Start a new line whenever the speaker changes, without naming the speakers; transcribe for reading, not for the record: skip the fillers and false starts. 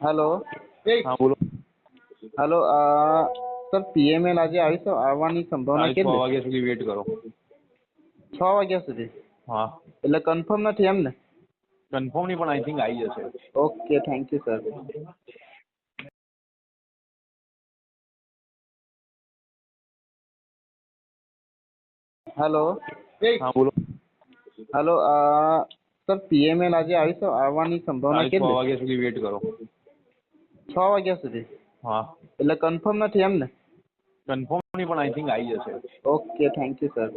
Hello.
હા બોલો.
Hello. Sir PML આજે આવવાની સંભાવના
કાલે 6
કેટલી?
વાગ્યા સુધી વેટ કરો.
6 વાગ્યા સુધી?
હા
એટલે કન્ફર્મ નથી એમ ને?
કન્ફર્મ નહીં પણ આઈ થિંક આવી જશે.
Okay, thank you sir. Hello.
હા બોલો.
હેલો. સર પીએમએલ આજે આવવાની સંભાવના
કાલે 6
કેટલી?
વાગ્યા સુધી વેટ કરો.
6 વાગ્યા સુધી?
હા
એટલે કન્ફર્મ નથી એમ ને?
કન્ફર્મ નહીં પણ આઈ થિંક આવી જશે.
Okay, thank you sir.